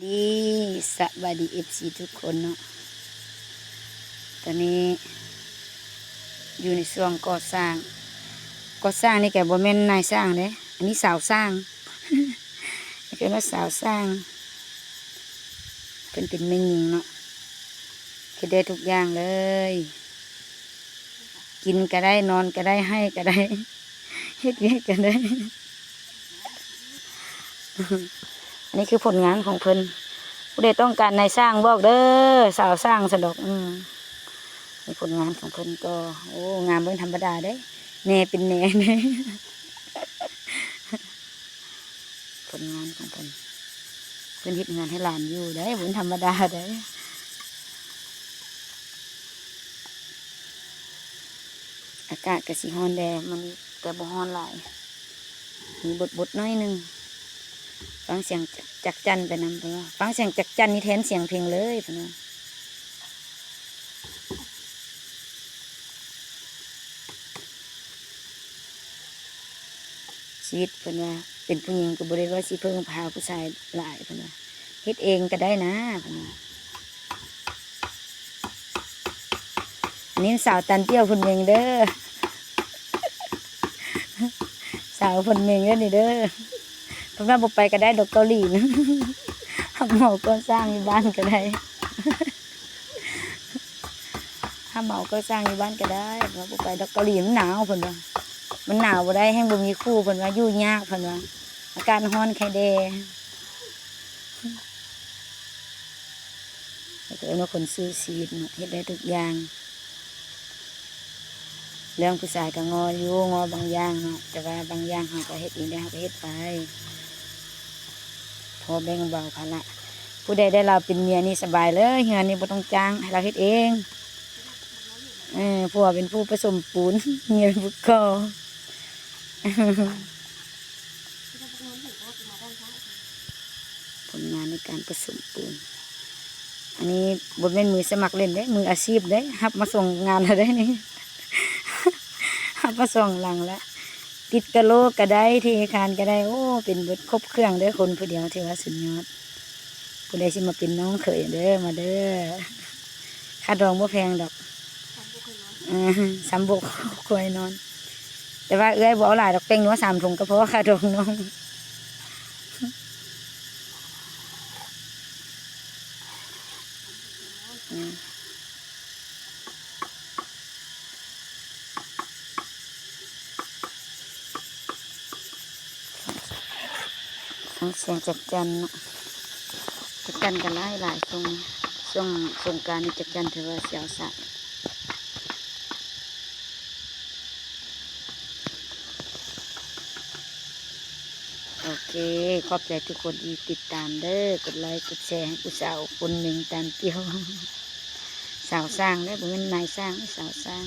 ดีสวัสดีFCทุกคนเนาะตอนนี้อยู่ในช่วงก่อสร้างนี่แกบ่แม่นนายสร้างเด้อันนี้สาวสร้าง คือว่าสาวสร้างเป็นแม่หญิงเนาะเฮ็ดได้ทุกอย่างเลย กินก็ได้นอนก็ได้ให้ก็ได้ เฮ็ดเวียกก็ได้ อันนี้คือผลงานของเพิ่นผู้ใดต้องการนายสร้างบอกเด้อสาวสร้างสะดอกนี่ผลงานของเพิ่นก็โอ้งามเบิ่งธรรมดาเด้แหน่เป็นแหน่เด้ ผลงานของเพิ่นเฮ็ดงานให้หลานอยู่ได้บ่ธรรมดาได้อากาศก็สิร้อนแดดมันแต่บ่ร้อนหลายมีบดน้อยนึงฟังเสียงจักจั่นไปนำเพิ่นว่าฟังเสียงจักจั่นนี่แทนเสียงเพลงเลยเพิ่นว่าชีวิตเพิ่นว่าเป็นผู้หญิงก็บ่ได้ว่าสิเพิ่งพาผู้ชายหลายเพิ่นว่าเฮ็ดเองก็ได้นะเพิ่นว่าอันนี้สาวตันเตี้ยวเพิ่นเองเด้อ สาวเพิ่นเองเด้อนี่เด้อเพิ่นว่าบ่ไปก็ได้ดอกเกาหลีนะหับเหมาก็สร้างอยู่บ้านก็ได้ หับเหมาก็สร้างอยู่บ้านก็ได้เพิ่นว่าบ่ไปดอกเกาหลีมันหนาวเพิ่นว่ามันหนาวบ่ได้แฮ่งบ่มีคู่เพิ่นว่าอยู่ยากเพิ่นว่าอากาศร้อนไข้แดแล้วก็เอาคนสู้ชีวิตเฮ็ดได้ทุกอย่างเรื่องผู้ชายก็งออยู่งอบางอย่างเนาะแต่ว่าบางอย่างเฮาก็เฮ็ดเองได้เฮาก็เฮ็ดไปพอแบ่งเบาภาระผู้ใดได้เราเป็นเมียนี่สบายเลยเฮือนนี่บ่ต้องจ้างให้เราเฮ็ดเองผัวเป็นผู้ผสมปูน เมียเป็นผู้ก่อ ผลงานในการผสมปูนอันนี้บ่แม่นมือสมัครเล่นเด้มืออาชีพเด้รับมาส่งงานแล้วเด้นี่ รับมาส่งหลังแล้วติดกะโหลกก็ได้เทคานก็ได้โอ้เป็นเบิดครบเครื่องเด้อคนผู้เดียวที่ว่าสุดยอดผู้ใดสิมาเป็นน้องเขยเด้อมาเด้อค่าดองบ่แพงดอกสามบกคอยนอนแต่ว่าเอ้ยบ่เอาหลายดอกเป้งนัว3 ถุงก็พอค่าดองน้องฟังเสียงจักจั่นเนาะจักจั่นก็หลายช่วงสงกรานต์นี่จักจั่นถือว่าเสียวสะโอเคขอบใจทุกคนที่ติดตามเด้อกดไลค์กดแชร์ให้ผู้สาวคนหนึ่งตามเกี่ยว สาวสร้างได้บ่แม่นนายสร้างสาวสร้าง